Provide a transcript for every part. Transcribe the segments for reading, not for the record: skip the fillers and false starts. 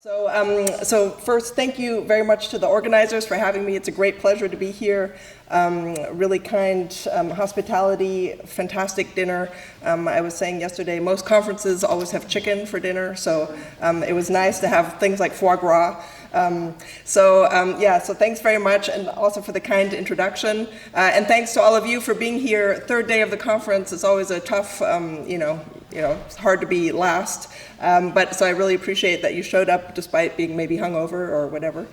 So first, thank you very much to the organizers for having me. It's a great pleasure to be here. Really kind hospitality, fantastic dinner. I was saying yesterday, most conferences always have chicken for dinner, so it was nice to have things like foie gras. So thanks very much, and also for the kind introduction. And thanks to all of you for being here. Third day of the conference is always a tough, it's hard to be last. But so I really appreciate that you showed up despite being maybe hungover or whatever.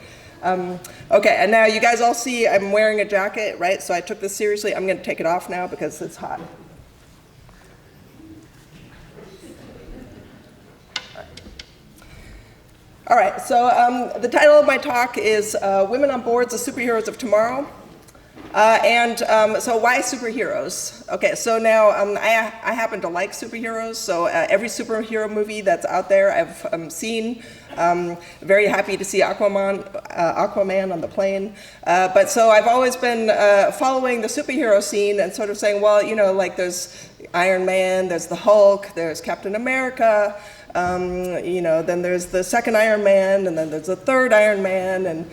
Okay, and now you guys all see I'm wearing a jacket, right? So I took this seriously. I'm going to take it off now because it's hot. All right, so the title of my talk is Women on Boards, the Superheroes of Tomorrow. So why superheroes? Okay, so now I happen to like superheroes, so every superhero movie that's out there I've seen. Very happy to see Aquaman on the plane. But so I've always been following the superhero scene and sort of saying, well, like there's Iron Man, there's the Hulk, there's Captain America, then there's the second Iron Man, and then there's the third Iron Man, and,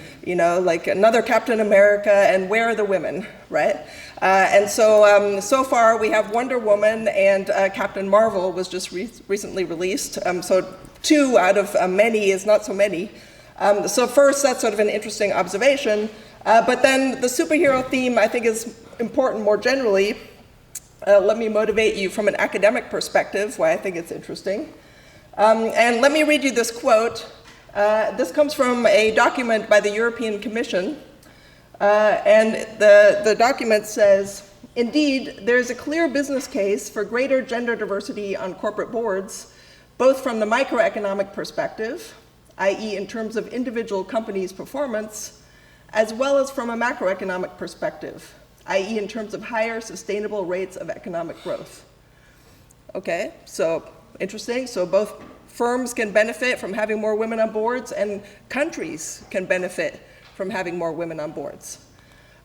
like another Captain America, and where are the women, right? And so far we have Wonder Woman, and Captain Marvel was just recently released. So 2 out of many is not so many. So first, that's sort of an interesting observation. But then the superhero theme, I think, is important more generally. Let me motivate you from an academic perspective, why I think it's interesting. And let me read you this quote. This comes from a document by the European Commission. And the document says, indeed, there is a clear business case for greater gender diversity on corporate boards, both from the microeconomic perspective, i.e. in terms of individual companies' performance, as well as from a macroeconomic perspective, i.e. in terms of higher sustainable rates of economic growth. Okay, so interesting. So both firms can benefit from having more women on boards, and countries can benefit from having more women on boards.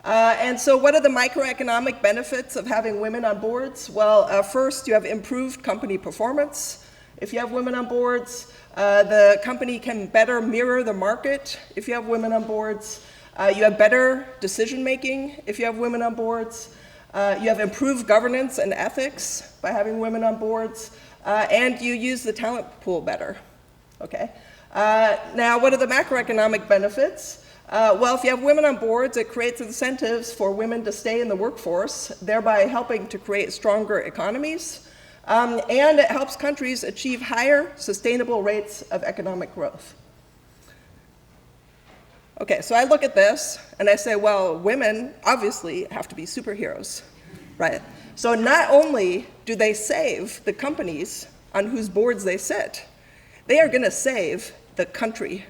And so what are the microeconomic benefits of having women on boards? Well, first, you have improved company performance. If you have women on boards, the company can better mirror the market if you have women on boards. You have better decision making if you have women on boards. You have improved governance and ethics by having women on boards. And you use the talent pool better, okay? Now, what are the macroeconomic benefits? Well, if you have women on boards, it creates incentives for women to stay in the workforce, thereby helping to create stronger economies. And it helps countries achieve higher sustainable rates of economic growth. Okay, so I look at this and I say, well, women obviously have to be superheroes, right? So not only do they save the companies on whose boards they sit, they are going to save the country.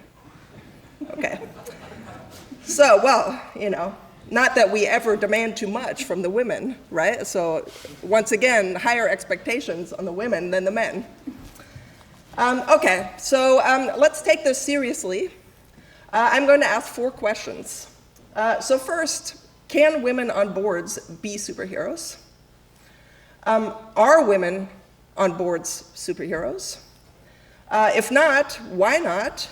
Okay. So, well, not that we ever demand too much from the women, right? So once again, higher expectations on the women than the men. Okay, so let's take this seriously. I'm going to ask 4 questions. So first, can women on boards be superheroes? Are women on boards superheroes? If not, why not?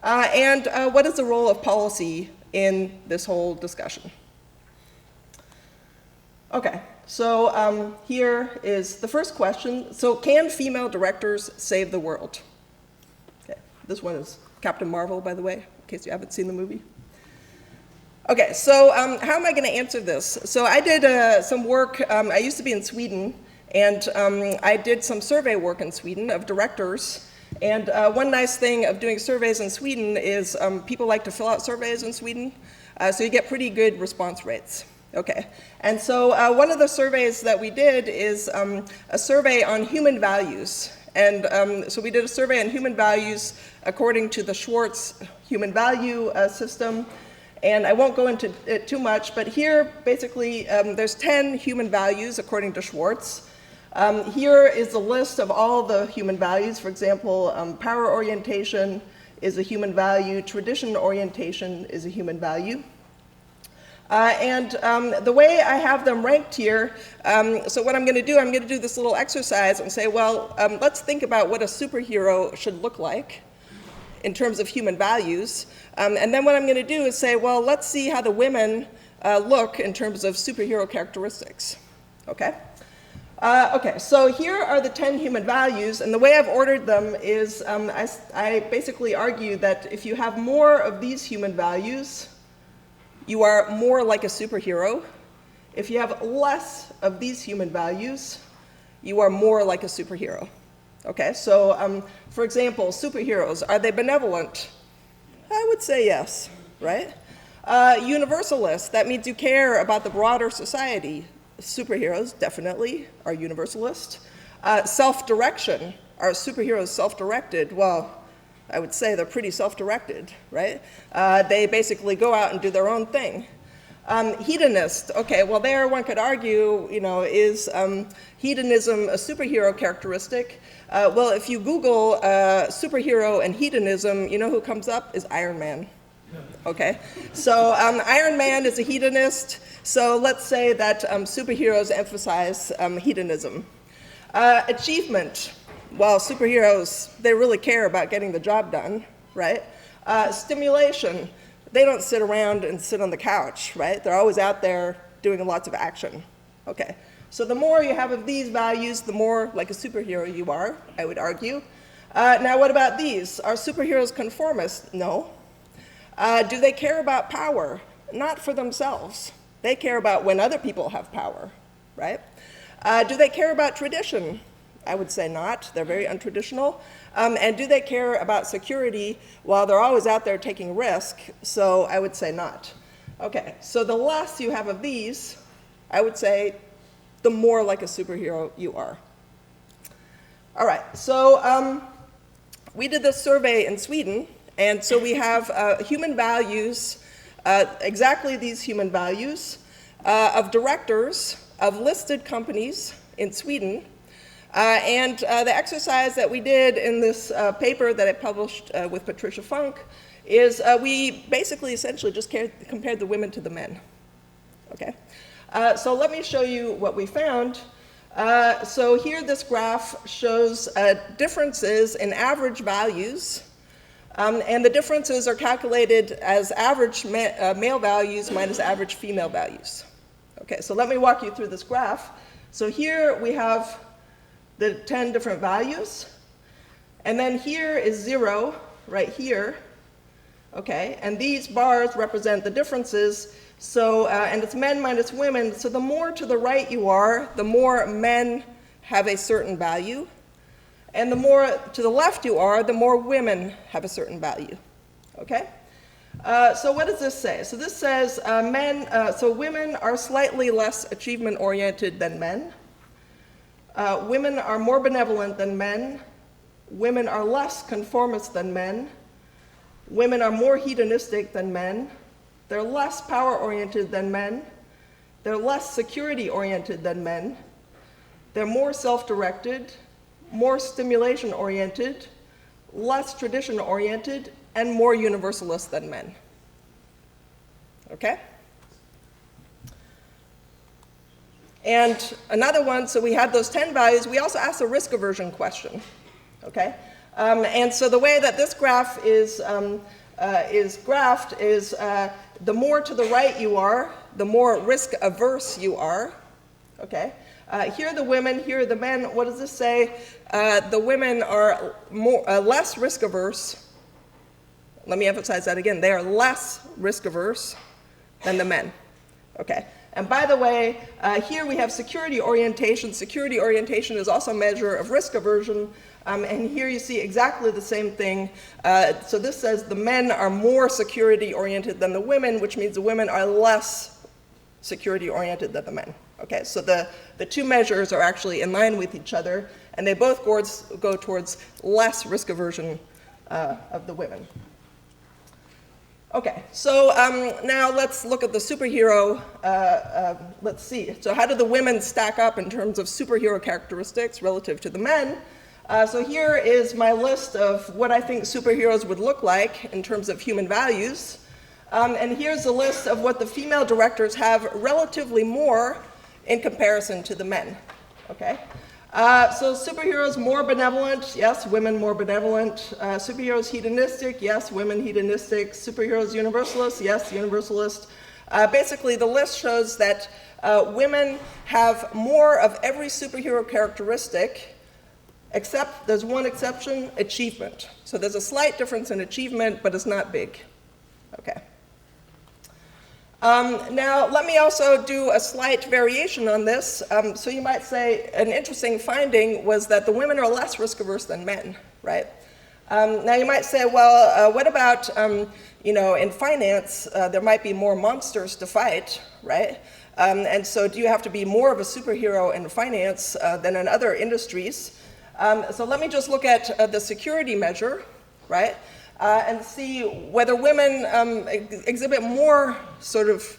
And what is the role of policy in this whole discussion? Okay, so here is the first question. So can female directors save the world? Okay, this one is Captain Marvel, by the way, in case you haven't seen the movie. Okay, so how am I going to answer this? So I did some work. I used to be in Sweden, and I did some survey work in Sweden of directors. And one nice thing of doing surveys in Sweden is people like to fill out surveys in Sweden, so you get pretty good response rates. Okay, and so one of the surveys that we did is a survey on human values. And so we did a survey on human values according to the Schwartz human value system. And I won't go into it too much, but here, basically, there's 10 human values according to Schwartz. Here is the list of all the human values. For example, power orientation is a human value. Tradition orientation is a human value. And the way I have them ranked here, so what I'm going to do this little exercise and say, well, let's think about what a superhero should look like. in terms of human values. And then what I'm going to do is say, well, let's see how the women look in terms of superhero characteristics. Okay? Okay, so here are the 10 human values, and the way I've ordered them is I basically argue that if you have more of these human values, you are more like a superhero. If you have less of these human values, you are more like a superhero. Okay, so for example, superheroes, are they benevolent? I would say yes, right? Universalist, that means you care about the broader society. Superheroes definitely are universalist. Self-direction, are superheroes self-directed? Well, I would say they're pretty self-directed, right? They basically go out and do their own thing. Hedonist, okay, well there one could argue, is hedonism a superhero characteristic? Well, if you Google superhero and hedonism, you know who comes up is Iron Man. Okay, so Iron Man is a hedonist, so let's say that superheroes emphasize hedonism. Achievement, well, superheroes, they really care about getting the job done, right? Stimulation, they don't sit around and sit on the couch, right? They're always out there doing lots of action. Okay, so the more you have of these values, the more like a superhero you are, I would argue. Now what about these? Are superheroes conformist? No. Do they care about power? Not for themselves. They care about when other people have power, right? Do they care about tradition? I would say not. They're very untraditional. And do they care about security? Well, they're always out there taking risk, so I would say not. Okay, so the less you have of these, I would say the more like a superhero you are. All right, so we did this survey in Sweden, and so we have human values, exactly these human values, of directors of listed companies in Sweden. And the exercise that we did in this paper that I published with Patricia Funk is we basically essentially just compared the women to the men. Okay? So let me show you what we found. So here this graph shows differences in average values. And the differences are calculated as average male values minus average female values. Okay, so let me walk you through this graph. So here we have the 10 different values. And then here is 0, right here. Okay, and these bars represent the differences. So, and it's men minus women. So the more to the right you are, the more men have a certain value. And the more to the left you are, the more women have a certain value. Okay? So what does this say? So this says so women are slightly less achievement-oriented than men. Women are more benevolent than men. Women are less conformist than men. Women are more hedonistic than men. They're less power-oriented than men. They're less security-oriented than men. They're more self-directed, more stimulation-oriented, less tradition-oriented, and more universalist than men. Okay? And another one, so we had those 10 values. We also asked a risk aversion question. Okay? And so the way that this graph is graphed is the more to the right you are, the more risk averse you are. Okay? Here are the women, here are the men. What does this say? The women are less risk averse. Let me emphasize that again. They are less risk averse than the men. Okay. And by the way, here we have security orientation. Security orientation is also a measure of risk aversion. And here you see exactly the same thing. So this says the men are more security oriented than the women, which means the women are less security oriented than the men. Okay, so the two measures are actually in line with each other, and they both go towards less risk aversion of the women. Okay, so now let's look at the superhero. Let's see. So how do the women stack up in terms of superhero characteristics relative to the men? So here is my list of what I think superheroes would look like in terms of human values. And here's a list of what the female directors have relatively more in comparison to the men. Okay? So superheroes more benevolent, yes, women more benevolent. Superheroes hedonistic, yes, women hedonistic. Superheroes universalist, yes, universalist. Basically, the list shows that women have more of every superhero characteristic, except there's one exception, achievement. So there's a slight difference in achievement, but it's not big. Okay. Now, let me also do a slight variation on this. So you might say an interesting finding was that the women are less risk-averse than men, right? Now you might say, well, what about, in finance, there might be more monsters to fight, right? And so do you have to be more of a superhero in finance than in other industries? So let me just look at the security measure, right? And see whether women exhibit more sort of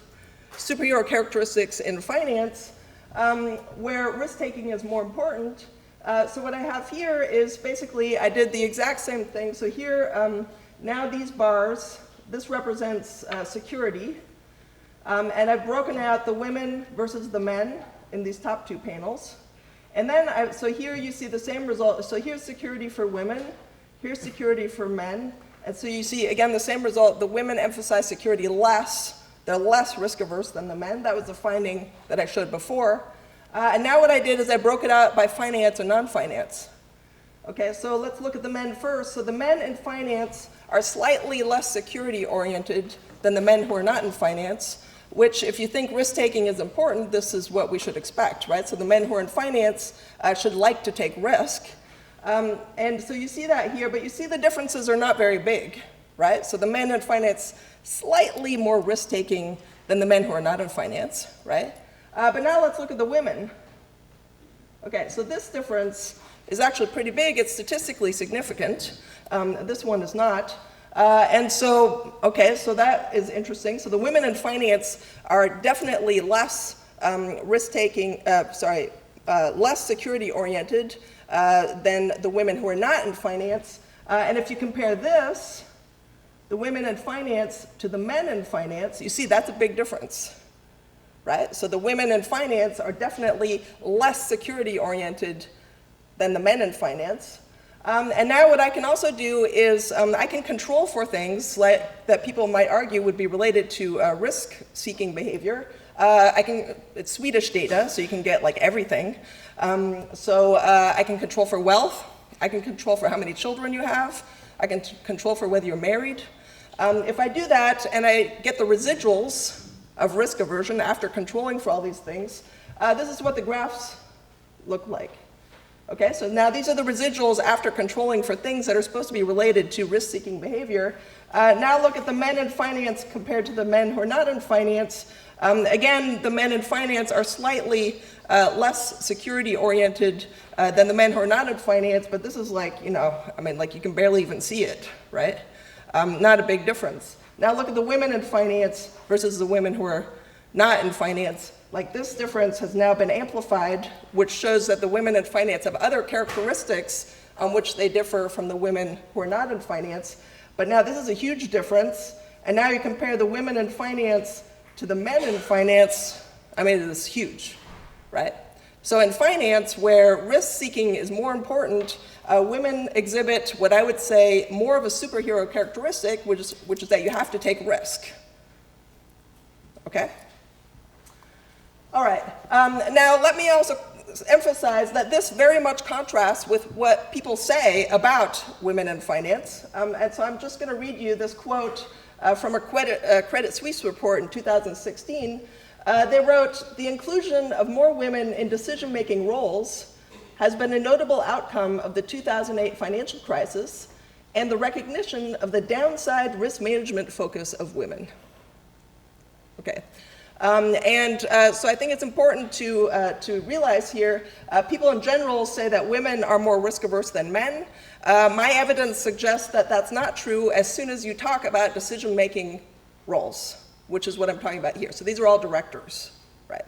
superhero characteristics in finance, where risk-taking is more important. So what I have here is basically, I did the exact same thing. So here, now these bars, this represents security. And I've broken out the women versus the men in these top two panels. And then, so here you see the same result. So here's security for women, here's security for men. And so you see, again, the same result. The women emphasize security less. They're less risk-averse than the men. That was the finding that I showed before. And now what I did is I broke it out by finance and non-finance. Okay, so let's look at the men first. So the men in finance are slightly less security-oriented than the men who are not in finance, which, if you think risk-taking is important, this is what we should expect, right? So the men who are in finance should like to take risk. And so you see that here, but you see the differences are not very big, right? So the men in finance slightly more risk-taking than the men who are not in finance, right? But now let's look at the women. Okay, so this difference is actually pretty big. It's statistically significant. This one is not. And so, okay, so that is interesting. So the women in finance are definitely less risk-taking, less security-oriented than the women who are not in finance. And if you compare this, the women in finance to the men in finance, you see that's a big difference, right? So the women in finance are definitely less security-oriented than the men in finance. And now what I can also do is I can control for things like that people might argue would be related to risk-seeking behavior. It's Swedish data, so you can get like everything. So I can control for wealth. I can control for how many children you have. I can control for whether you're married. If I do that and I get the residuals of risk aversion after controlling for all these things, this is what the graphs look like. Okay, so now these are the residuals after controlling for things that are supposed to be related to risk-seeking behavior. Now look at the men in finance compared to the men who are not in finance. Again, the men in finance are slightly less security-oriented than the men who are not in finance, but this is like, like you can barely even see it, right? Not a big difference. Now look at the women in finance versus the women who are not in finance. Like this difference has now been amplified, which shows that the women in finance have other characteristics on which they differ from the women who are not in finance. But now this is a huge difference, and now you compare the women in finance to the men in finance, it is huge, right? So in finance, where risk-seeking is more important, women exhibit what I would say more of a superhero characteristic, which is that you have to take risk, okay? All right, now let me also emphasize that this very much contrasts with what people say about women in finance. And so I'm just going to read you this quote from a Credit Suisse report in 2016. They wrote, "The inclusion of more women in decision-making roles has been a notable outcome of the 2008 financial crisis and the recognition of the downside risk management focus of women." Okay. So I think it's important to realize here, people in general say that women are more risk-averse than men. My evidence suggests that that's not true as soon as you talk about decision-making roles, which is what I'm talking about here. So these are all directors, right?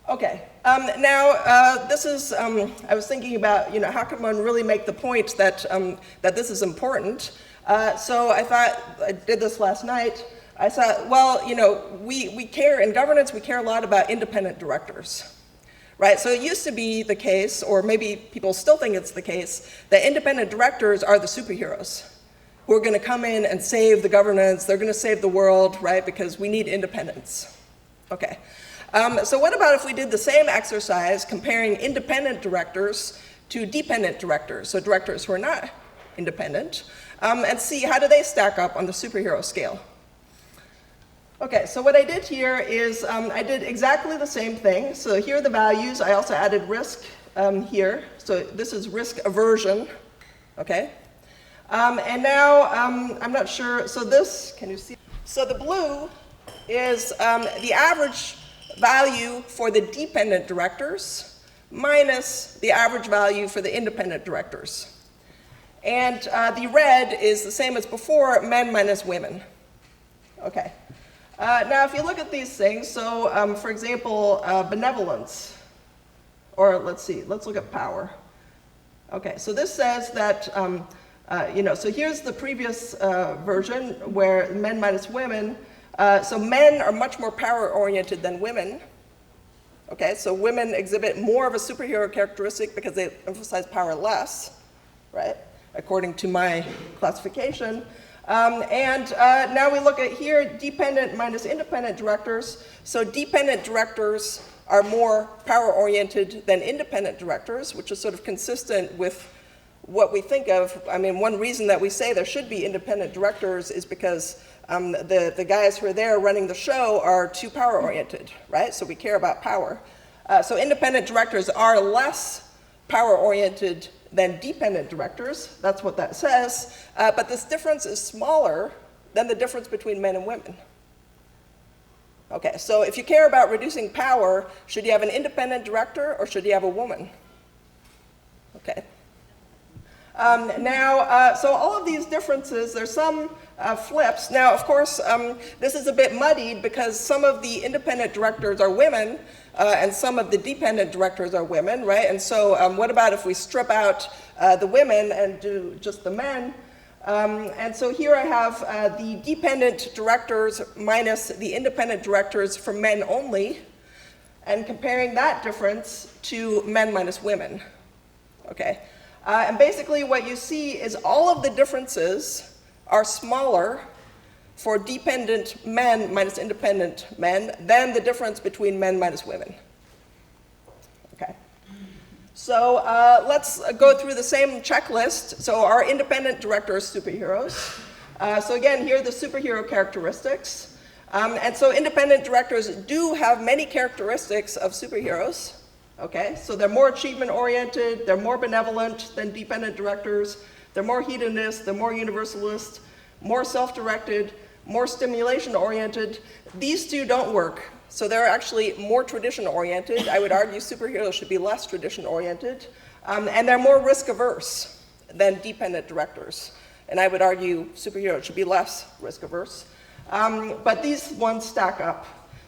Okay, now this is, I was thinking about, how can one really make the point that, that this is important? So I thought, I did this last night. I thought, well, we care, in governance, we care a lot about independent directors, right? So it used to be the case, or maybe people still think it's the case, that independent directors are the superheroes who are going to come in and save the governance. They're going to save the world, right? Because we need independence. Okay. So what about if we did the same exercise comparing independent directors to dependent directors, so directors who are not independent, and see how do they stack up on the superhero scale? Okay, so what I did here is I did exactly the same thing. So here are the values. I also added risk here. So this is risk aversion, okay? And now, I'm not sure, so this, can you see? So the blue is the average value for the dependent directors minus the average value for the independent directors. And the red is the same as before, men minus women. Okay. Now, if you look at these things, so for example, benevolence, or let's look at power. Okay, so this says that, so here's the previous version where men minus women. So men are much more power-oriented than women. Okay, so women exhibit more of a superhero characteristic because they emphasize power less, right, according to my classification. Now we look at here, dependent minus independent directors. So dependent directors are more power-oriented than independent directors, which is sort of consistent with what we think of. I mean, one reason that we say there should be independent directors is because the guys who are there running the show are too power-oriented, right? So we care about power. So independent directors are less power-oriented than dependent directors. That's what that says. But this difference is smaller than the difference between men and women. Okay, so if you care about reducing power, should you have an independent director or should you have a woman? Okay. So all of these differences, there's some flips. Now, of course, this is a bit muddied because some of the independent directors are women and some of the dependent directors are women, right? And so what about if we strip out the women and do just the men? And so here I have the dependent directors minus the independent directors for men only, and comparing that difference to men minus women. Okay. And basically what you see is all of the differences are smaller for dependent men minus independent men than the difference between men minus women. Okay. So let's go through the same checklist. So our independent directors superheroes. So again, here are the superhero characteristics. And so independent directors do have many characteristics of superheroes. Okay, so they're more achievement-oriented, they're more benevolent than dependent directors, they're more hedonist, they're more universalist, more self-directed, more stimulation-oriented. These two don't work, so they're actually more tradition-oriented. I would argue superheroes should be less tradition-oriented, and they're more risk-averse than dependent directors. And I would argue superheroes should be less risk-averse. But these ones stack up.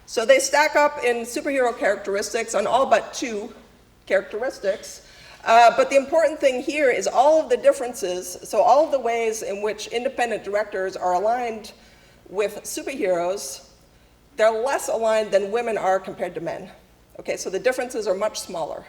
So they stack up in superhero characteristics on all but two characteristics. But the important thing here is all of the differences, so all of the ways in which independent directors are aligned with superheroes, they're less aligned than women are compared to men. Okay, so the differences are much smaller.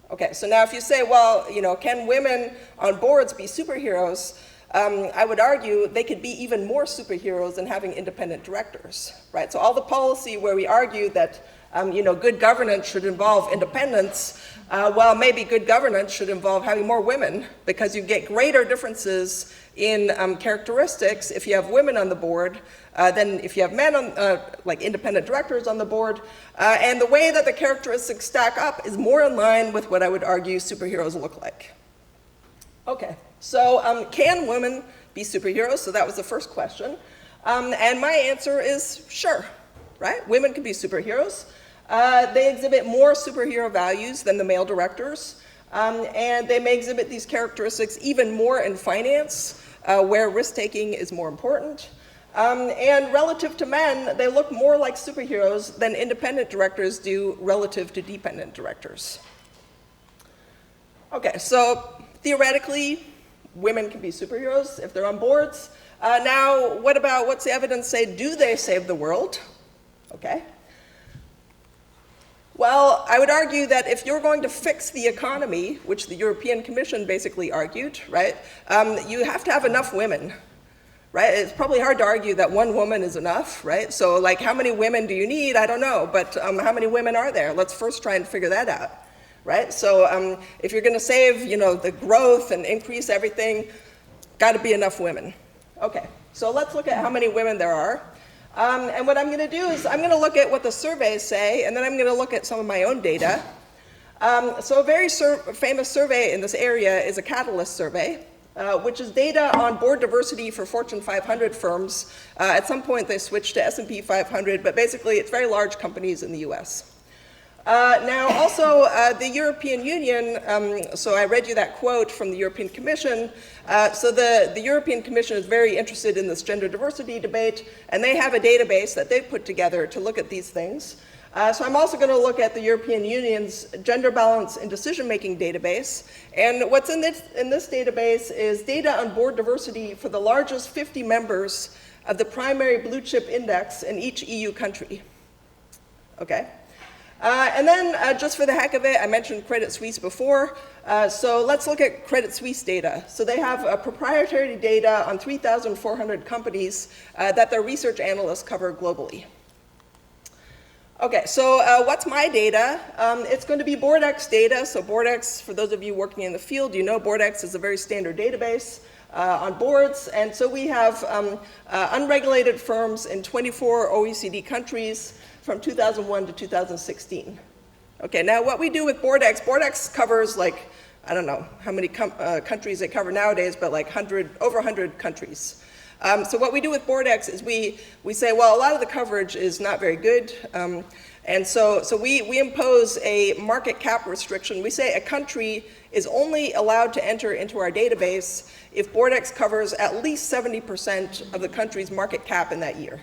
Okay, so now if you say, well, can women on boards be superheroes? I would argue they could be even more superheroes than having independent directors, right? So all the policy where we argue that, good governance should involve independence, well, maybe good governance should involve having more women because you get greater differences in characteristics if you have women on the board than if you have men on, like independent directors on the board. And the way that the characteristics stack up is more in line with what I would argue superheroes look like. Okay. So can women be superheroes? So that was the first question. And my answer is sure, right? Women can be superheroes. They exhibit more superhero values than the male directors. And they may exhibit these characteristics even more in finance, where risk-taking is more important. And relative to men, they look more like superheroes than independent directors do relative to dependent directors. Okay, so theoretically, women can be superheroes if they're on boards. Now, what's the evidence say? Do they save the world? Okay. Well, I would argue that if you're going to fix the economy, which the European Commission basically argued, right, you have to have enough women, right? It's probably hard to argue that one woman is enough, right? So like, how many women do you need? I don't know, but how many women are there? Let's first try and figure that out, right? So if you're gonna save, the growth and increase everything, gotta be enough women. Okay, so let's look at how many women there are. And what I'm going to do is I'm going to look at what the surveys say, and then I'm going to look at some of my own data. So a very famous survey in this area is a Catalyst survey, which is data on board diversity for Fortune 500 firms. At some point they switched to S&P 500, but basically it's very large companies in the US. Now also the European Union, so I read you that quote from the European Commission. So the European Commission is very interested in this gender diversity debate, and they have a database that they've put together to look at these things. So I'm also going to look at the European Union's gender balance in decision-making database. And what's in this database is data on board diversity for the largest 50 members of the primary blue chip index in each EU country. Okay. And then, just for the heck of it, I mentioned Credit Suisse before. So let's look at Credit Suisse data. So they have proprietary data on 3,400 companies that their research analysts cover globally. Okay, so what's my data? It's going to be BoardX data. So BoardX, for those of you working in the field, you know BoardX is a very standard database on boards. And so we have unregulated firms in 24 OECD countries from 2001 to 2016. Okay, now what we do with BoardX covers like, I don't know how many countries they cover nowadays, but like over 100 countries. So what we do with BoardX is we say, well, a lot of the coverage is not very good. And so we impose a market cap restriction. We say a country is only allowed to enter into our database if BoardX covers at least 70% of the country's market cap in that year.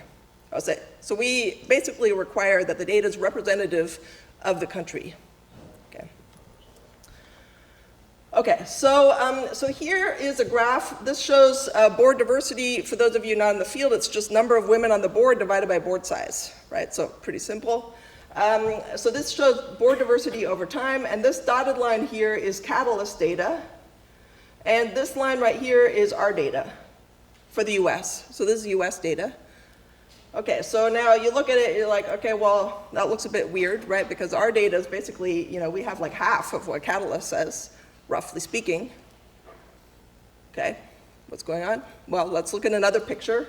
So we basically require that the data is representative of the country. Okay, so here is a graph. This shows board diversity. For those of you not in the field, it's just number of women on the board divided by board size, right? So pretty simple. So this shows board diversity over time, and this dotted line here is Catalyst data, and this line right here is our data for the US. So this is US data. Okay, so now you look at it, you're like, okay, well, that looks a bit weird, right? Because our data is basically, we have like half of what Catalyst says, roughly speaking. Okay, what's going on? Well, let's look at another picture.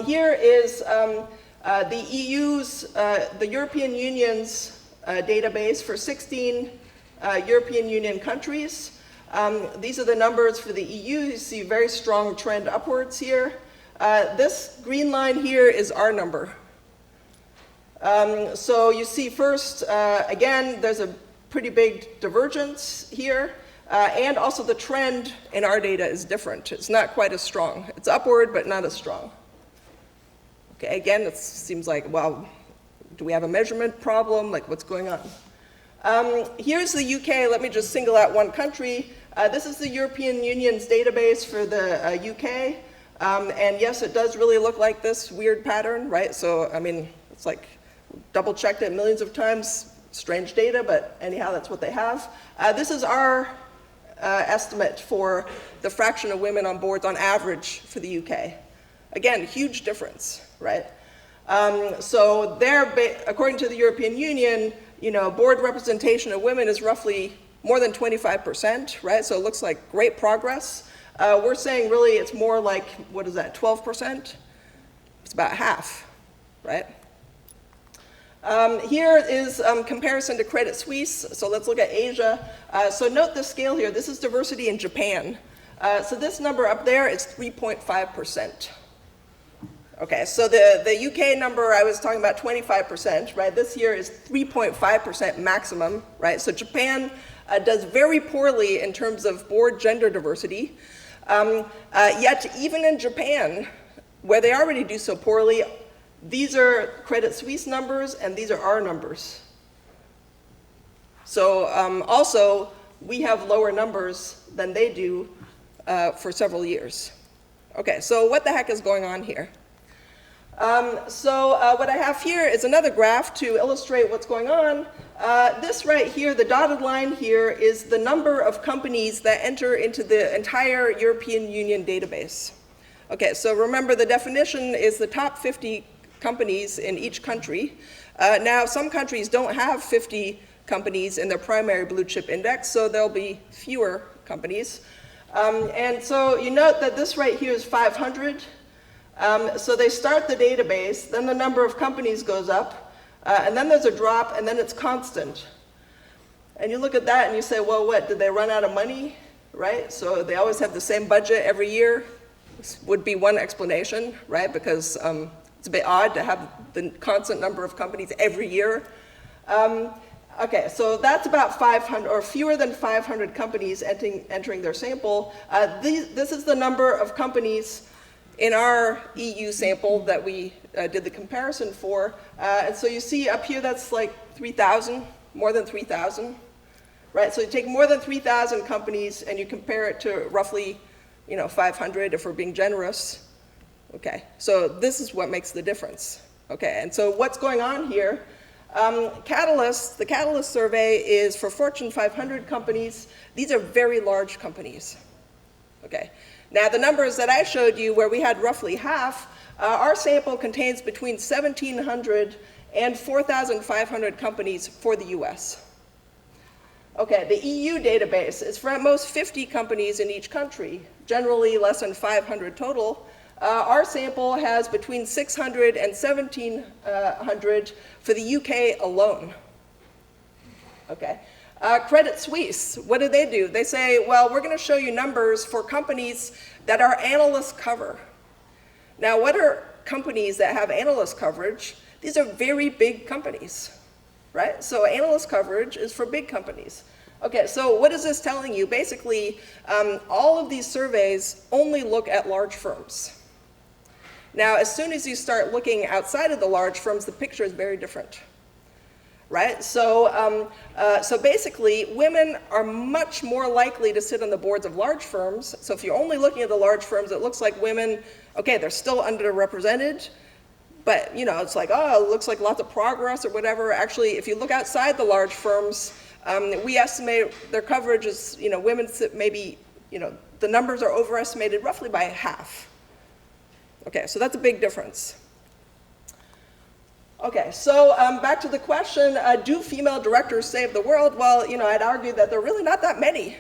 Here is the EU's, the European Union's database for 16 European Union countries. These are the numbers for the EU. You see a very strong trend upwards here. This green line here is our number. So you see first, again, there's a pretty big divergence here, and also the trend in our data is different. It's not quite as strong. It's upward, but not as strong. Okay, again, it seems like, well, do we have a measurement problem? Like, what's going on? Here's the UK. Let me just single out one country. This is the European Union's database for the UK. And yes, it does really look like this weird pattern, right? So, I mean, it's like double checked it millions of times, strange data, but anyhow, that's what they have. This is our estimate for the fraction of women on boards on average for the UK. Again, huge difference, right? So there, according to the European Union, board representation of women is roughly more than 25%, right? So it looks like great progress. We're saying really it's more like, what is that, 12%? It's about half, right? Here is comparison to Credit Suisse. So let's look at Asia. So note the scale here. This is diversity in Japan. So this number up there is 3.5%. Okay, so the UK number I was talking about 25%, right? This here is 3.5% maximum, right? So Japan does very poorly in terms of board gender diversity. Yet even in Japan, where they already do so poorly, these are Credit Suisse numbers and these are our numbers. So also, we have lower numbers than they do for several years. Okay, so what the heck is going on here? What I have here is another graph to illustrate what's going on. This right here, the dotted line here, is the number of companies that enter into the entire European Union database. Okay, so remember the definition is the top 50 companies in each country. Now, some countries don't have 50 companies in their primary blue chip index, so there'll be fewer companies. And so you note that this right here is 500. So they start the database, then the number of companies goes up, and then there's a drop, and then it's constant. And you look at that and you say, well, what, did they run out of money, right? So they always have the same budget every year. This would be one explanation, right? Because it's a bit odd to have the constant number of companies every year. Okay, so that's about 500, or fewer than 500 companies entering their sample. This is the number of companies in our EU sample that we did the comparison for. And so you see up here that's like 3,000, more than 3,000, right? So you take more than 3,000 companies and you compare it to roughly 500 if we're being generous. Okay, so this is what makes the difference. Okay, and so what's going on here? The Catalyst survey is for Fortune 500 companies. These are very large companies. Okay, now the numbers that I showed you where we had roughly half, our sample contains between 1,700 and 4,500 companies for the US. Okay, the EU database is for at most 50 companies in each country, generally less than 500 total. Our sample has between 600 and 1,700 for the UK alone. Okay. Credit Suisse, what do? They say, well, we're going to show you numbers for companies that our analysts cover. Now, what are companies that have analyst coverage? These are very big companies, right? So analyst coverage is for big companies. Okay, so what is this telling you? Basically, all of these surveys only look at large firms. Now, as soon as you start looking outside of the large firms, the picture is very different, right? So basically, women are much more likely to sit on the boards of large firms. So if you're only looking at the large firms, it looks like women, okay, they're still underrepresented, but it's like, oh, it looks like lots of progress or whatever. Actually, if you look outside the large firms, we estimate their coverage is, women maybe, the numbers are overestimated roughly by half. Okay, so that's a big difference. Okay, so back to the question, do female directors save the world? Well, I'd argue that there are really not that many,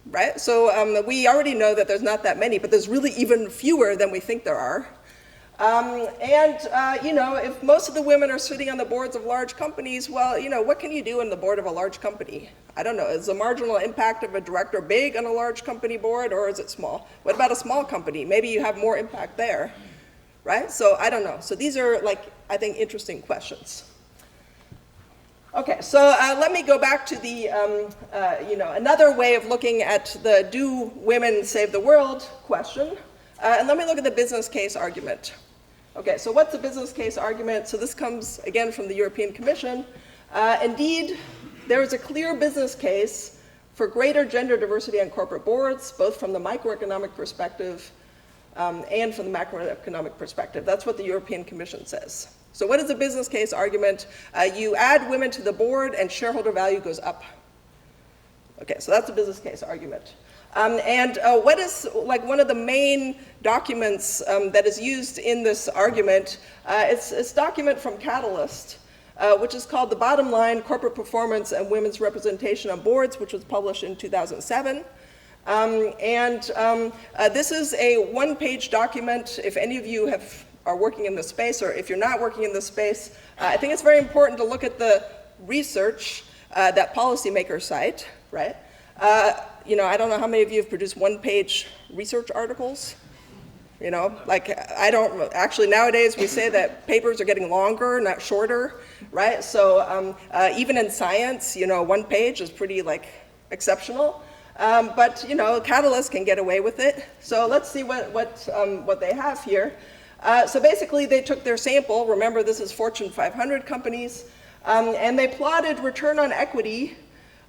right? So we already know that there's not that many, but there's really even fewer than we think there are. If most of the women are sitting on the boards of large companies, well, what can you do on the board of a large company? I don't know, is the marginal impact of a director big on a large company board, or is it small? What about a small company? Maybe you have more impact there, right? So I don't know. So these are, I think, interesting questions. Okay, so let me go back to the, another way of looking at the do women save the world question, and let me look at the business case argument. Okay, so what's the business case argument? So this comes, again, from the European Commission. Indeed, there is a clear business case for greater gender diversity on corporate boards, both from the microeconomic perspective and from the macroeconomic perspective. That's what the European Commission says. So what is the business case argument? You add women to the board and shareholder value goes up. Okay, so that's the business case argument. What is one of the main documents that is used in this argument? It's a document from Catalyst, which is called The Bottom Line, Corporate Performance and Women's Representation on Boards, which was published in 2007. This is a one-page document. If any of you are working in this space, or if you're not working in this space, I think it's very important to look at the research that policymakers cite, right? I don't know how many of you have produced one-page research articles. I don't, actually nowadays we say that papers are getting longer, not shorter, right? So even in science, one page is pretty exceptional. But Catalyst can get away with it. So let's see what they have here. So basically they took their sample, remember this is Fortune 500 companies, and they plotted return on equity.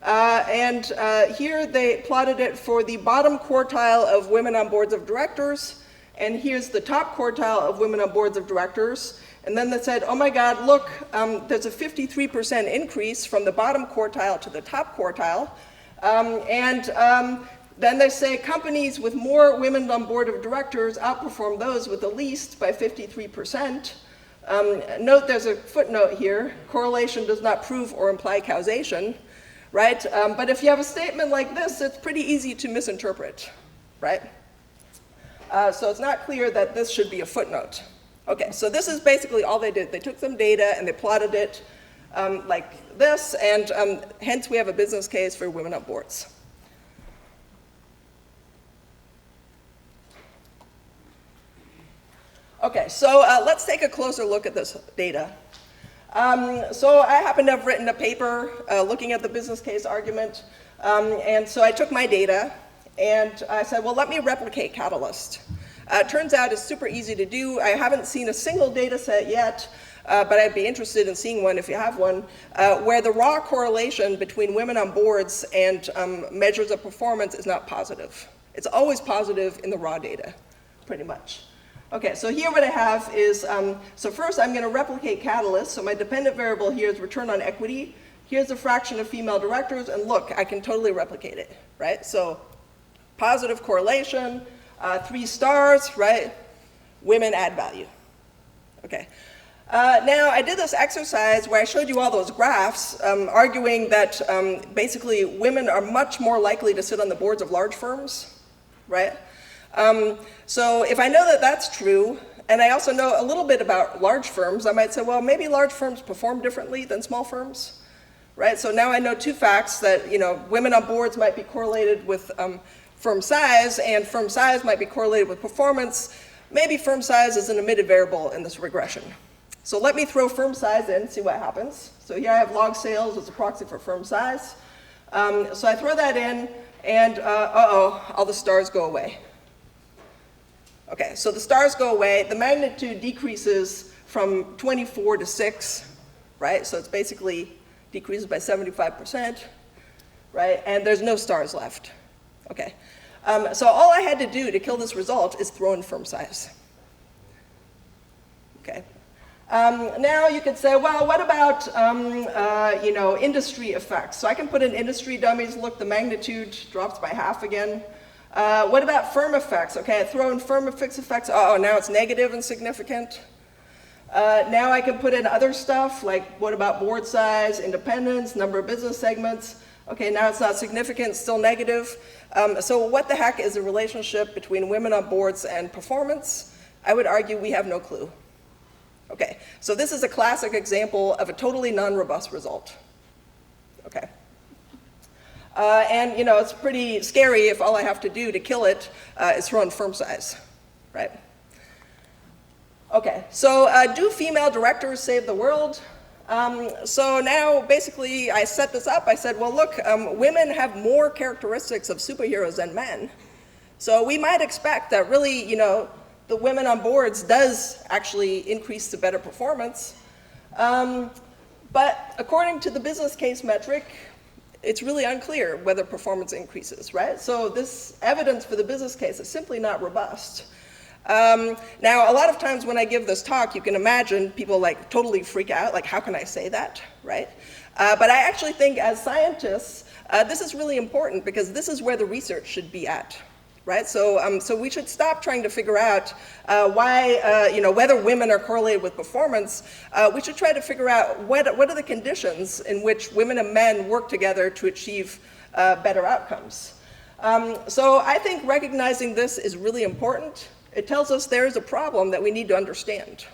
Here they plotted it for the bottom quartile of women on boards of directors and here's the top quartile of women on boards of directors. And then they said, oh my God, look, there's a 53% increase from the bottom quartile to the top quartile. Then they say companies with more women on board of directors outperform those with the least by 53%. Note there's a footnote here, correlation does not prove or imply causation, right? But if you have a statement like this, it's pretty easy to misinterpret, right? So it's not clear that this should be a footnote. Okay, so this is basically all they did. They took some data and they plotted it like this, and hence we have a business case for women on boards. Okay, so let's take a closer look at this data. So I happen to have written a paper looking at the business case argument, and so I took my data and I said, well, let me replicate Catalyst. Turns out it's super easy to do. I haven't seen a single data set yet, but I'd be interested in seeing one if you have one, where the raw correlation between women on boards and measures of performance is not positive. It's always positive in the raw data, pretty much. Okay, so here what I have is, so first I'm going to replicate Catalyst. So my dependent variable here is return on equity. Here's the fraction of female directors, and look, I can totally replicate it, right? So positive correlation, 3 stars, right? Women add value. Okay. Now, I did this exercise where I showed you all those graphs arguing that basically women are much more likely to sit on the boards of large firms, right? So if I know that that's true, and I also know a little bit about large firms, I might say, well, maybe large firms perform differently than small firms, right? So now I know 2 facts that, you know, women on boards might be correlated with firm size, and firm size might be correlated with performance. Maybe firm size is an omitted variable in this regression. So let me throw firm size in, see what happens. So here I have log sales as a proxy for firm size. So I throw that in, and all the stars go away. Okay, so the stars go away. The magnitude decreases from 24 to 6, right? So it's basically decreases by 75%, right? And there's no stars left. Okay, so all I had to do to kill this result is throw in firm size. Okay. Now you could say, well, what about you know, industry effects? So I can put in industry dummies. Look, the magnitude drops by half again. What about firm effects? Okay, I throw in firm effects. Oh, now it's negative and significant. Now I can put in other stuff, like what about board size, independence, number of business segments? Okay, now it's not significant, still negative. So what the heck is the relationship between women on boards and performance? I would argue we have no clue. Okay, so this is a classic example of a totally non-robust result. Okay. And you know, it's pretty scary if all I have to do to kill it is throw in firm size, right? Okay, so do female directors save the world? So now basically I set this up. I said, well, look, women have more characteristics of superheroes than men. So we might expect that really, you know, the women on boards does actually increase the better performance. But according to the business case metric, it's really unclear whether performance increases, right? So this evidence for the business case is simply not robust. Now, a lot of times when I give this talk, you can imagine people like totally freak out, like how can I say that, right? But I actually think as scientists, this is really important because this is where the research should be at, right? So, so we should stop trying to figure out why, you know, whether women are correlated with performance. We should try to figure out what are the conditions in which women and men work together to achieve better outcomes. So I think recognizing this is really important. It tells us there is a problem that we need to understand.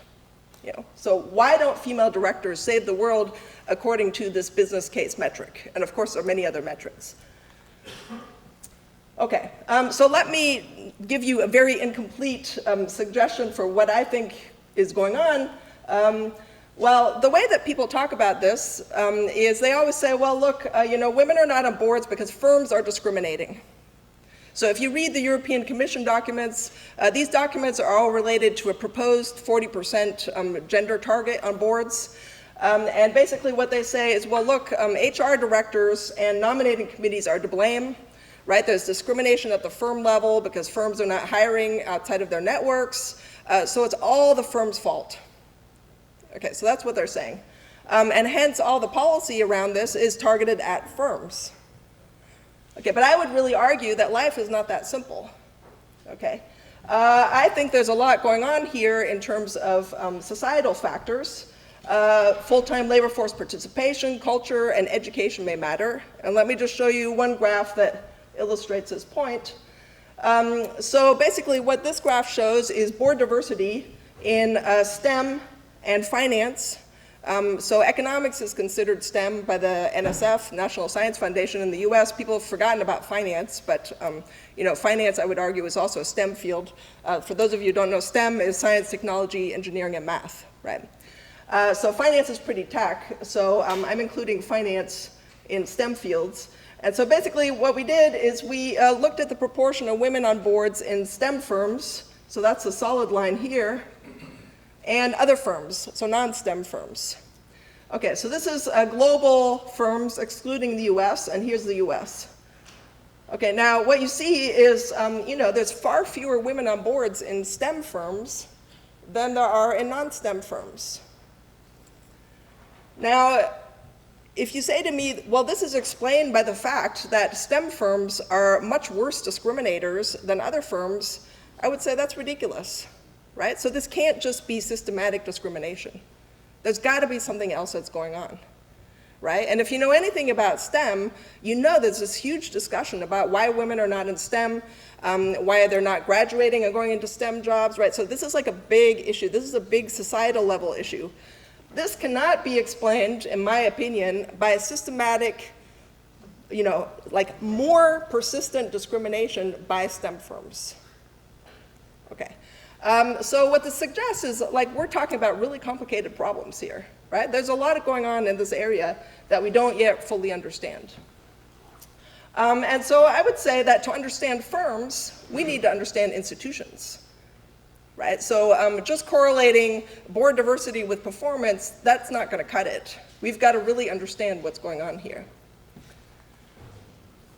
You know, so why don't female directors save the world according to this business case metric? And of course, there are many other metrics. Okay, so let me give you a very incomplete suggestion for what I think is going on. Well, the way that people talk about this is they always say, well, look, you know, women are not on boards because firms are discriminating. So if you read the European Commission documents, these documents are all related to a proposed 40% gender target on boards. And basically what they say is, well, look, HR directors and nominating committees are to blame, right? There's discrimination at the firm level because firms are not hiring outside of their networks. So it's all the firm's fault. Okay, so that's what they're saying. And hence all the policy around this is targeted at firms. Okay, but I would really argue that life is not that simple. Okay, I think there's a lot going on here in terms of societal factors. Full-time labor force participation, culture, and education may matter. And let me just show you one graph that illustrates this point. So basically what this graph shows is board diversity in STEM and finance. So economics is considered STEM by the NSF, National Science Foundation in the US. People have forgotten about finance, but finance, I would argue, is also a STEM field. For those of you who don't know, STEM is science, technology, engineering, and math, right? So finance is pretty tech, so I'm including finance in STEM fields. And so basically what we did is we looked at the proportion of women on boards in STEM firms, so that's the solid line here, and other firms, so non-STEM firms. Okay, so this is global firms excluding the US, and here's the US. Okay, now what you see is, there's far fewer women on boards in STEM firms than there are in non-STEM firms. Now, if you say to me, well, this is explained by the fact that STEM firms are much worse discriminators than other firms, I would say that's ridiculous. Right? So this can't just be systematic discrimination. There's got to be something else that's going on, right? And if you know anything about STEM, you know there's this huge discussion about why women are not in STEM, why they're not graduating and going into STEM jobs, right? So this is like a big issue. This is a big societal level issue. This cannot be explained, in my opinion, by a systematic, more persistent discrimination by STEM firms. Okay. So what this suggests is, we're talking about really complicated problems here, right? There's a lot going on in this area that we don't yet fully understand. And so I would say that to understand firms, we need to understand institutions, right? So just correlating board diversity with performance, that's not going to cut it. We've got to really understand what's going on here.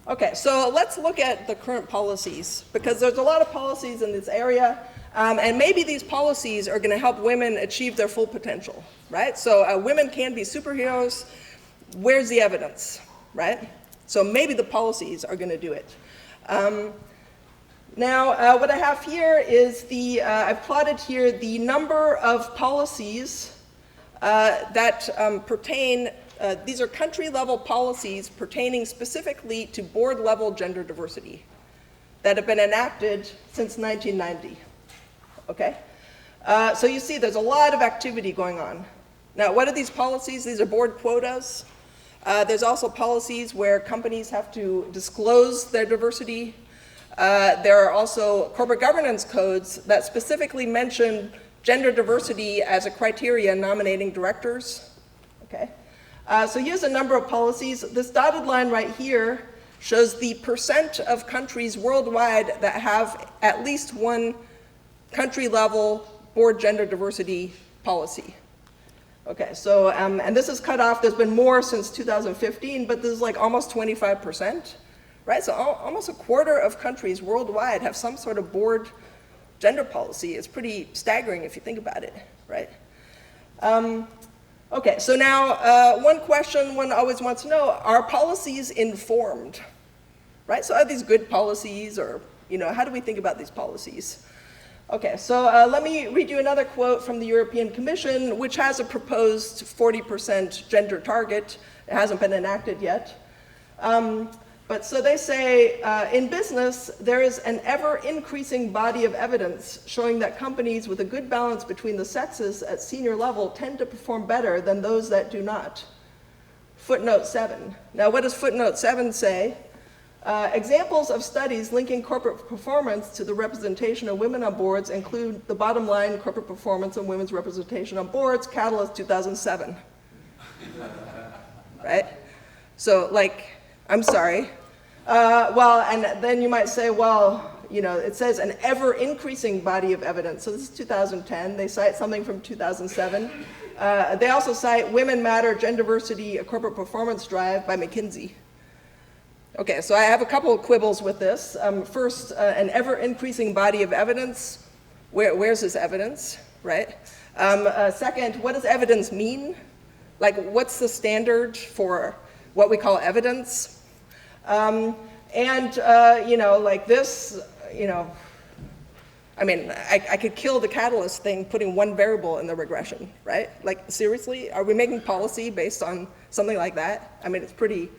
Okay, so let's look at the current policies, because there's a lot of policies in this area. And maybe these policies are going to help women achieve their full potential, right? So women can be superheroes. Where's the evidence, right? So maybe the policies are going to do it. Now, what I have here is I've plotted here the number of policies that pertain, these are country-level policies pertaining specifically to board-level gender diversity that have been enacted since 1990. Okay? So you see there's a lot of activity going on. Now, what are these policies? These are board quotas. There's also policies where companies have to disclose their diversity. There are also corporate governance codes that specifically mention gender diversity as a criteria in nominating directors. Okay? So here's a number of policies. This dotted line right here shows the percent of countries worldwide that have at least one country-level board gender diversity policy. Okay, so, and this is cut off, there's been more since 2015, but this is almost 25%, right? So almost a quarter of countries worldwide have some sort of board gender policy. It's pretty staggering if you think about it, right? Okay, so now one question one always wants to know, are policies informed, right? So are these good policies, or, how do we think about these policies? Okay, so let me read you another quote from the European Commission, which has a proposed 40% gender target. It hasn't been enacted yet. But so they say, in business, there is an ever-increasing body of evidence showing that companies with a good balance between the sexes at senior level tend to perform better than those that do not. Footnote 7. Now, what does footnote 7 say? Examples of studies linking corporate performance to the representation of women on boards include the bottom line, corporate performance and women's representation on boards, Catalyst 2007. Right? So, I'm sorry. Well, and then you might say, well, it says an ever-increasing body of evidence. So this is 2010. They cite something from 2007. They also cite Women Matter, Gender Diversity, a Corporate Performance Drive by McKinsey. Okay, so I have a couple of quibbles with this. First, an ever-increasing body of evidence. Where's this evidence, right? Second, what does evidence mean? Like, what's the standard for what we call evidence? You know, like this, you know, I mean, I could kill the catalyst thing putting one variable in the regression, right? Like, seriously? Are we making policy based on something like that? I mean, it's pretty,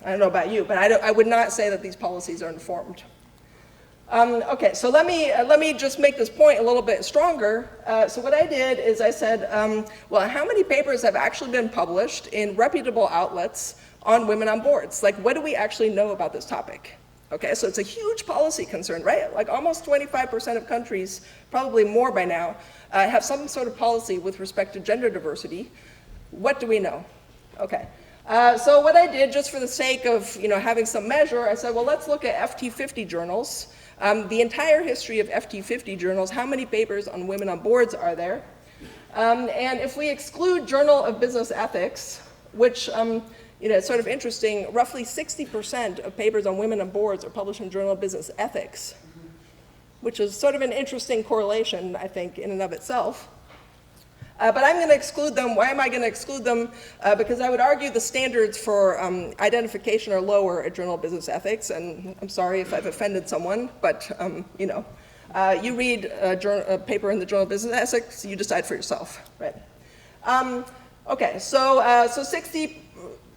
I don't know about you, but I would not say that these policies are informed. Okay, so let me just make this point a little bit stronger. So what I did is I said, well, how many papers have actually been published in reputable outlets on women on boards? Like, what do we actually know about this topic? Okay, so it's a huge policy concern, right? Like almost 25% of countries, probably more by now, have some sort of policy with respect to gender diversity. What do we know? Okay, so what I did, just for the sake of having some measure, I said, well, let's look at FT50 journals. The entire history of FT50 journals, how many papers on women on boards are there? And if we exclude Journal of Business Ethics, which it's sort of interesting, roughly 60% of papers on women on boards are published in Journal of Business Ethics, which is sort of an interesting correlation, I think, in and of itself. But I'm going to exclude them. Why am I going to exclude them? Because I would argue the standards for identification are lower at Journal of Business Ethics, and I'm sorry if I've offended someone, but you read a paper in the Journal of Business Ethics, you decide for yourself, right? Okay, so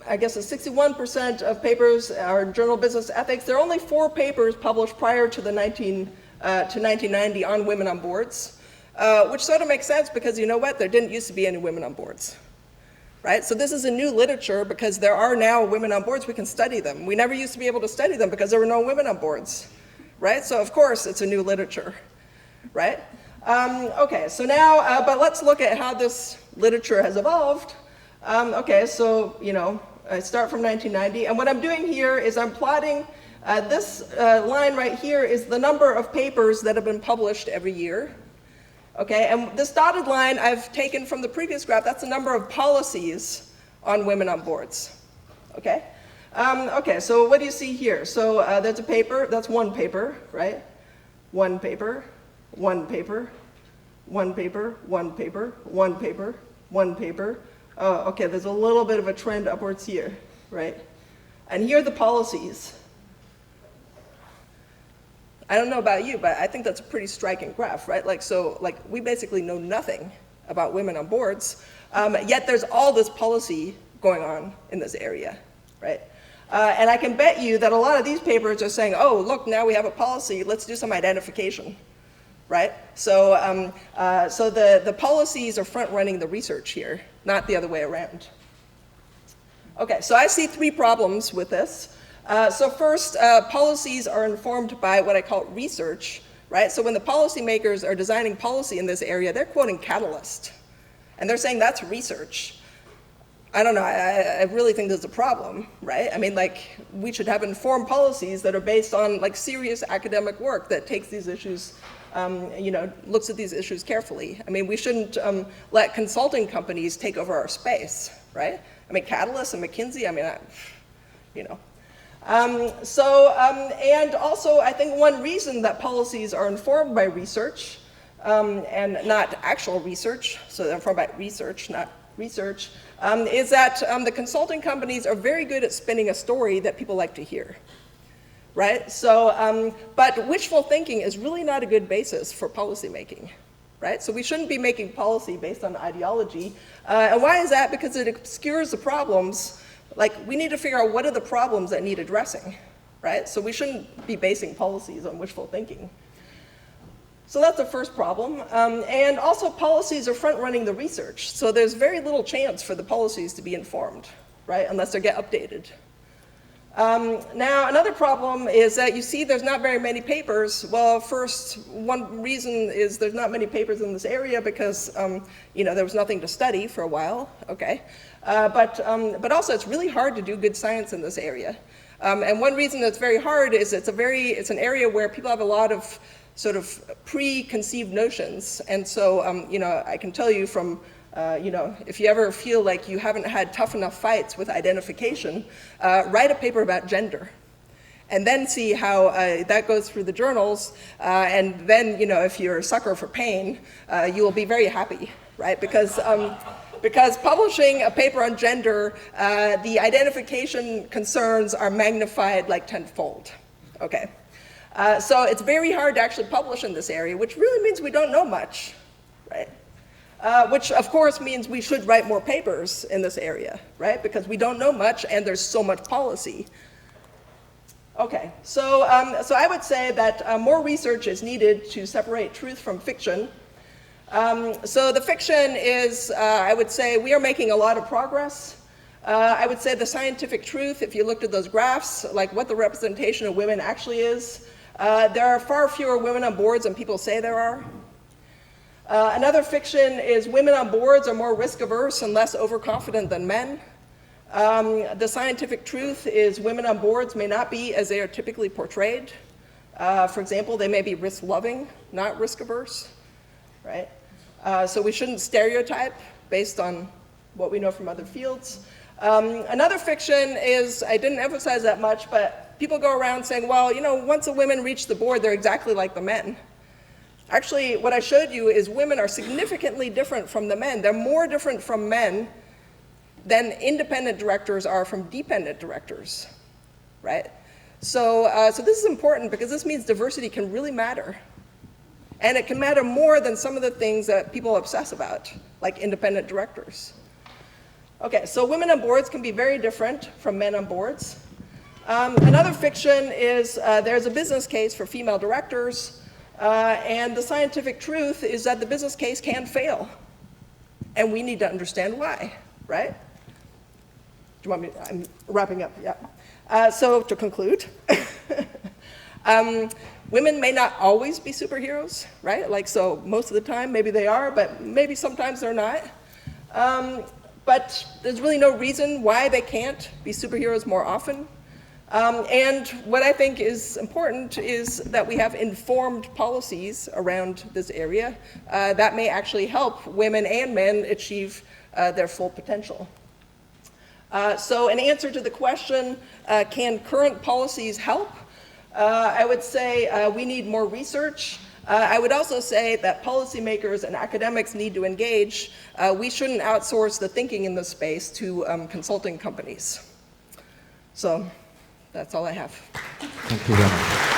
61% of papers are in Journal of Business Ethics. There are only 4 papers published prior to 1990 on women on boards, which sort of makes sense because you know what? There didn't used to be any women on boards, right? So this is a new literature because there are now women on boards. We can study them. We never used to be able to study them because there were no women on boards, right? So of course it's a new literature, right? Okay, so now, but let's look at how this literature has evolved. Okay, so I start from 1990, and what I'm doing here is I'm plotting, this line right here is the number of papers that have been published every year. Okay, and this dotted line I've taken from the previous graph, that's the number of policies on women on boards. Okay? Okay, so what do you see here? So there's a paper, that's one paper, right? One paper, one paper, one paper, one paper, one paper, one paper. Oh, okay, there's a little bit of a trend upwards here, right? And here are the policies. I don't know about you, but I think that's a pretty striking graph, right? Like, so, like, we basically know nothing about women on boards, yet there's all this policy going on in this area, right? And I can bet you that a lot of these papers are saying, oh, look, now we have a policy, let's do some identification, right? So, so the policies are front-running the research here, not the other way around. Okay, so I see 3 problems with this. So first, policies are informed by what I call research, right? So when the policymakers are designing policy in this area, they're quoting Catalyst, and they're saying that's research. I don't know, I really think there's a problem, right? I mean, like, we should have informed policies that are based on, like, serious academic work that takes these issues, looks at these issues carefully. I mean, we shouldn't let consulting companies take over our space, right? I mean, Catalyst and McKinsey, I mean, and also, I think one reason that policies are informed by research, and not actual research, so they're informed by research, not research, is that the consulting companies are very good at spinning a story that people like to hear, right? So, but wishful thinking is really not a good basis for policy making, right? So we shouldn't be making policy based on ideology. And why is that? Because it obscures the problems. Like, we need to figure out what are the problems that need addressing, right? So we shouldn't be basing policies on wishful thinking. So that's the first problem. And also, policies are front-running the research. So there's very little chance for the policies to be informed, right, unless they get updated. Now, another problem is that you see there's not very many papers. Well, first, one reason is there's not many papers in this area because, there was nothing to study for a while, okay? But also, it's really hard to do good science in this area. And one reason it's very hard is it's an area where people have a lot of sort of preconceived notions. And so, I can tell you from If you ever feel like you haven't had tough enough fights with identification, write a paper about gender. And then see how that goes through the journals, and then, if you're a sucker for pain, you will be very happy, right? Because publishing a paper on gender, the identification concerns are magnified like tenfold, okay? So it's very hard to actually publish in this area, which really means we don't know much, right? Which of course means we should write more papers in this area, right? Because we don't know much and there's so much policy. Okay, so I would say that more research is needed to separate truth from fiction. So the fiction is, I would say, we are making a lot of progress. I would say the scientific truth, if you looked at those graphs, like what the representation of women actually is, there are far fewer women on boards than people say there are. Another fiction is women on boards are more risk averse and less overconfident than men. The scientific truth is women on boards may not be as they are typically portrayed. For example, they may be risk-loving, not risk-averse, right? So we shouldn't stereotype based on what we know from other fields. Another fiction is, I didn't emphasize that much, but people go around saying, well, once the women reach the board, they're exactly like the men. Actually, what I showed you is women are significantly different from the men. They're more different from men than independent directors are from dependent directors, right? So this is important because this means diversity can really matter. And it can matter more than some of the things that people obsess about, like independent directors. Okay, so women on boards can be very different from men on boards. Another fiction is there's a business case for female directors, and the scientific truth is that the business case can fail. And we need to understand why, right? Do you want me, I'm wrapping up, yeah. So to conclude, women may not always be superheroes, right? Like, so most of the time, maybe they are, but maybe sometimes they're not. But there's really no reason why they can't be superheroes more often. And what I think is important is that we have informed policies around this area that may actually help women and men achieve their full potential. So in answer to the question, can current policies help? I would say we need more research. I would also say that policymakers and academics need to engage. We shouldn't outsource the thinking in this space to consulting companies. So that's all I have. Thank you very much.